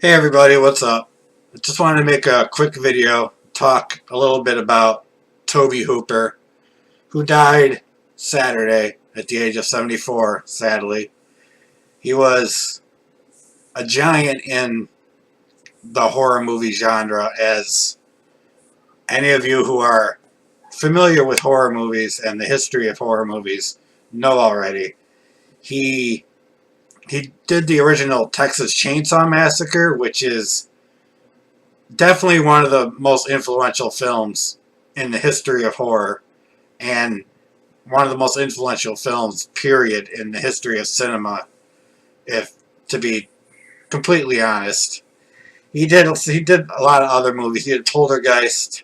Hey everybody, what's up? I just wanted to make a quick video, talk a little bit about Tobe Hooper, who died Saturday at the age of 74, sadly. He was a giant in the horror movie genre, as any of you who are familiar with horror movies and the history of horror movies know already. He he did the original Texas Chainsaw Massacre, which is definitely one of the most influential films in the history of horror, and one of the most influential films, period, in the history of cinema, if to be completely honest. He did a lot of other movies. He did Poltergeist.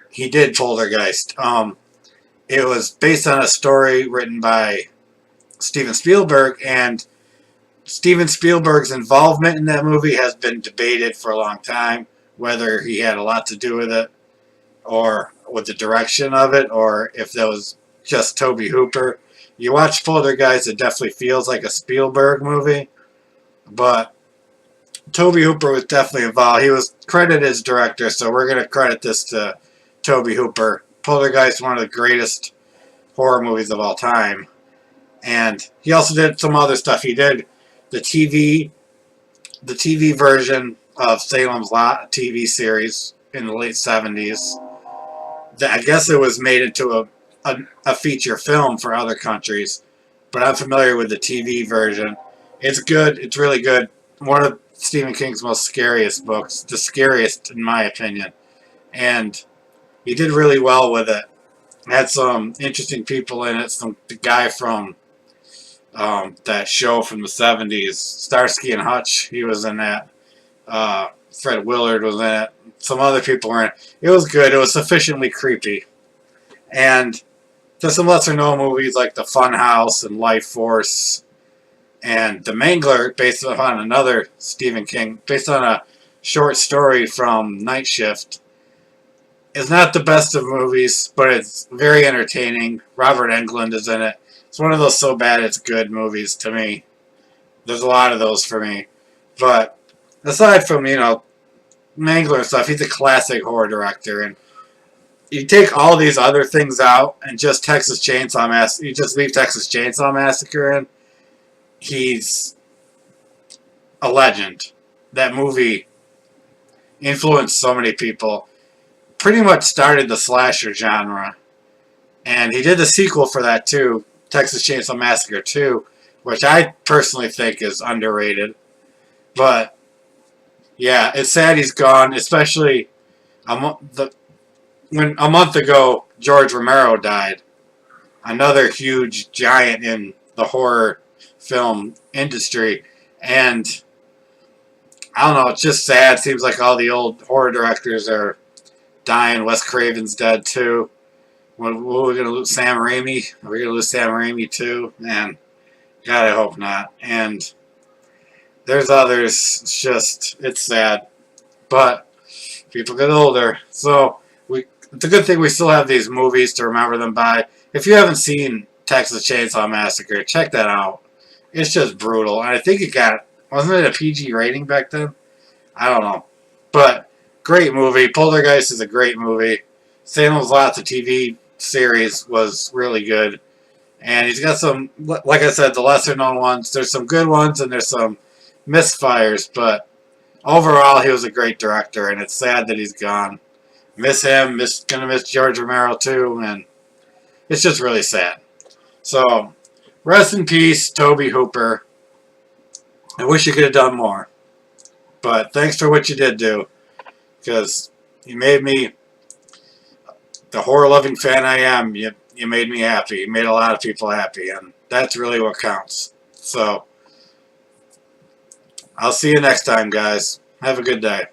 He did Poltergeist. It was based on a story written by Steven Spielberg, and Steven Spielberg's involvement in that movie has been debated for a long time, whether he had a lot to do with it, or with the direction of it, or if that was just Tobe Hooper. You watch Poltergeist, it definitely feels like a Spielberg movie, but Tobe Hooper was definitely involved. He was credited as director, so we're going to credit this to Tobe Hooper. Poltergeist is one of the greatest horror movies of all time. And he also did some other stuff. He did the TV version of Salem's Lot TV series in the late 70s. I guess it was made into a feature film for other countries, but I'm familiar with the TV version. It's good. It's really good. One of Stephen King's most scariest books, the scariest in my opinion, and he did really well with it. Had some interesting people in it. The guy from that show from the 70s, Starsky and Hutch, he was in that. Fred Willard was in it. Some other people were in it. It was good. It was sufficiently creepy. And there's some lesser known movies like The Fun House and Life Force and The Mangler, based upon another Stephen King, based on a short story from Night Shift. It's not the best of movies, but it's very entertaining. Robert Englund is in it. It's one of those so bad it's good movies to me. There's a lot of those for me. But aside from, Mangler and stuff, he's a classic horror director. And you take all these other things out and just Texas Chainsaw Massacre, you just leave Texas Chainsaw Massacre in, he's a legend. That movie influenced so many people. Pretty much started the slasher genre. And he did the sequel for that too, Texas Chainsaw Massacre 2, which I personally think is underrated. But yeah, it's sad he's gone, especially when a month ago George Romero died, another huge giant in the horror film industry, and I don't know, it's just sad. Seems like all the old horror directors are dying. Wes Craven's dead too. What are we gonna lose? Sam Raimi? Are we gonna lose Sam Raimi too? Man, God, I hope not. And there's others. It's sad, but people get older, so it's a good thing we still have these movies to remember them by. If you haven't seen Texas Chainsaw Massacre, check that out. It's just brutal, and I think wasn't it a PG rating back then? I don't know, but great movie. Poltergeist is a great movie. Salem's Lot, the TV series, was really good. And he's got some, like I said, the lesser known ones. There's some good ones and there's some misfires, but overall he was a great director, and it's sad that he's gone. Miss him, gonna miss George Romero too, and it's just really sad. So, rest in peace, Tobe Hooper. I wish you could have done more. But thanks for what you did do, because you made me the horror-loving fan I am. You made me happy. You made a lot of people happy, and that's really what counts. So, I'll see you next time, guys. Have a good day.